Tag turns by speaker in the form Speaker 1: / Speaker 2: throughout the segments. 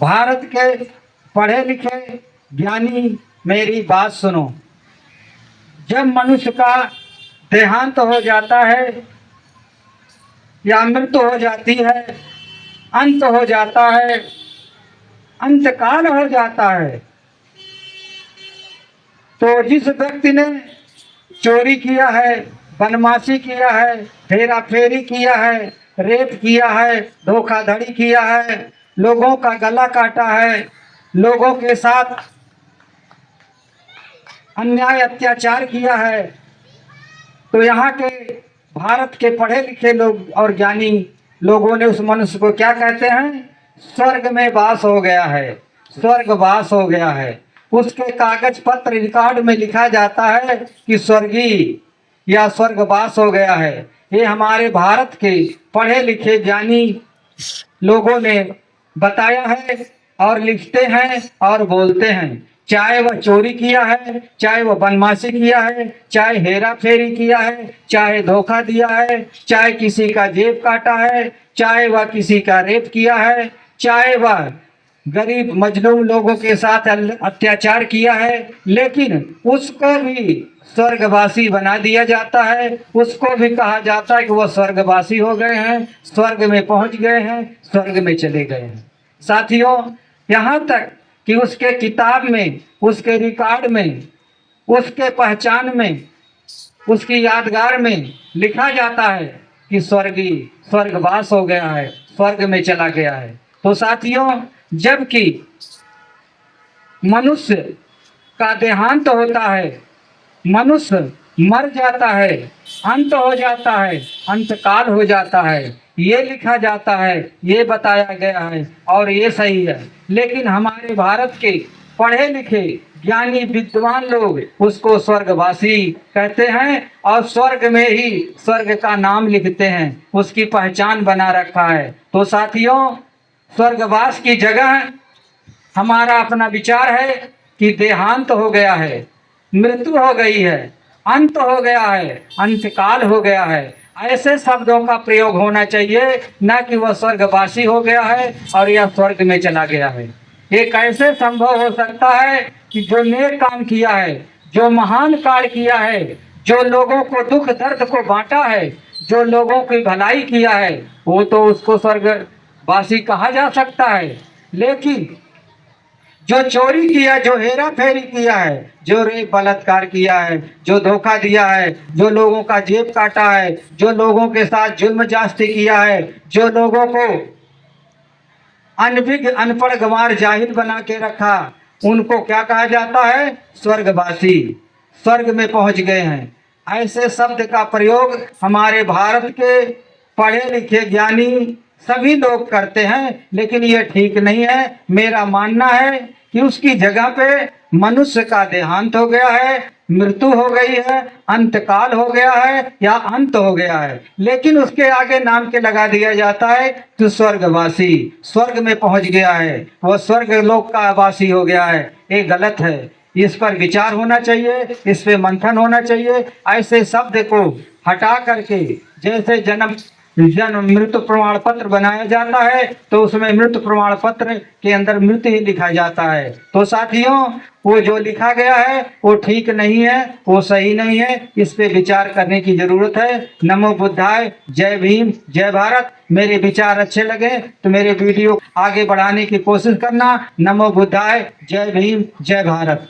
Speaker 1: भारत के पढ़े लिखे ज्ञानी मेरी बात सुनो। जब मनुष्य का देहांत हो जाता है या मृत्यु हो जाती है, अंत हो जाता है, अंतकाल हो जाता है, तो जिस व्यक्ति ने चोरी किया है, बदमाशी किया है, हेरा फेरी किया है, रेप किया है, धोखाधड़ी किया है, लोगों का गला काटा है, लोगों के साथ अन्याय अत्याचार किया है, तो यहाँ के भारत के पढ़े लिखे लोग और ज्ञानी लोगों ने उस मनुष्य को क्या कहते हैं? स्वर्ग में वास हो गया है, स्वर्गवास हो गया है। उसके कागज पत्र रिकॉर्ड में लिखा जाता है कि स्वर्गीय या स्वर्गवास हो गया है। ये हमारे भारत के पढ़े लिखे ज्ञानी लोगों ने बताया है और लिखते हैं और बोलते हैं। चाहे वह चोरी किया है, चाहे वह बदमाशी किया है, चाहे हेरा फेरी किया है, चाहे धोखा दिया है, चाहे किसी का जेब काटा है, चाहे वह किसी का रेप किया है, चाहे वह गरीब मजलूम लोगों के साथ अत्याचार किया है, लेकिन उसको भी स्वर्गवासी बना दिया जाता है। उसको भी कहा जाता है कि वह स्वर्गवासी हो गए हैं, स्वर्ग में पहुंच गए हैं, स्वर्ग में चले गए हैं। साथियों, यहाँ तक कि उसके किताब में, उसके रिकॉर्ड में, उसके पहचान में, उसकी यादगार में लिखा जाता है कि स्वर्गीय स्वर्गवास हो गया है, स्वर्ग में चला गया है। तो साथियों, जबकि मनुष्य का देहांत होता है, मनुष्य मर जाता है, अंत हो जाता है, अंतकाल हो जाता है, ये लिखा जाता है, ये बताया गया है और ये सही है। लेकिन हमारे भारत के पढ़े लिखे ज्ञानी विद्वान लोग उसको स्वर्गवासी कहते हैं और स्वर्ग में ही स्वर्ग का नाम लिखते हैं, उसकी पहचान बना रखा है। तो साथियों, स्वर्गवास की जगह हमारा अपना विचार है कि देहांत हो गया है, मृत्यु हो गई है, अंत हो गया है, अंतकाल हो गया है, ऐसे शब्दों का प्रयोग होना चाहिए, न कि वह स्वर्गवासी हो गया है और यह स्वर्ग में चला गया है। ये कैसे संभव हो सकता है कि जो नेक काम किया है, जो महान कार्य किया है, जो लोगों को दुख दर्द को बांटा है, जो लोगों की भलाई किया है, वो तो उसको स्वर्गवासी कहा जा सकता है। लेकिन जो चोरी किया, जो हेरा फेरी किया है, जो रेप बलात्कार किया है, जो धोखा दिया है, जो लोगों का जेब काटा है, जो लोगों के साथ जुल्म जास्ती किया है, जो लोगों को अनभिज्ञ अनपढ़ गंवार जाहिल बना के रखा, उनको क्या कहा जाता है? स्वर्गवासी, स्वर्ग में पहुंच गए हैं। ऐसे शब्द का प्रयोग हमारे भारत के पढ़े लिखे ज्ञानी सभी लोग करते हैं, लेकिन ये ठीक नहीं है। मेरा मानना है कि उसकी जगह पे मनुष्य का देहांत हो गया है, मृत्यु हो गई है, अंतकाल हो गया है या अंत हो गया है, लेकिन उसके आगे नाम के लगा दिया जाता है कि स्वर्गवासी, स्वर्ग में पहुंच गया है, वह स्वर्ग लोक का वासी हो गया है। ये गलत है। इस पर विचार होना चाहिए, इस पे मंथन होना चाहिए। ऐसे शब्द को हटा करके जैसे जन्म मृत्यु प्रमाण पत्र बनाया जाता है, तो उसमें मृत्यु प्रमाण पत्र के अंदर मृत्यु ही लिखा जाता है। तो साथियों, वो जो लिखा गया है वो ठीक नहीं है, वो सही नहीं है। इस पे विचार करने की जरूरत है। नमो बुद्धाय, जय भीम, जय भारत। मेरे विचार अच्छे लगे तो मेरे वीडियो आगे बढ़ाने की कोशिश करना। नमो बुद्धाय, जय भीम, जय भारत।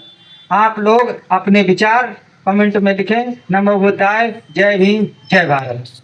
Speaker 1: आप लोग अपने विचार कमेंट में लिखें। नमो बुद्धाय, जय भीम, जय भारत।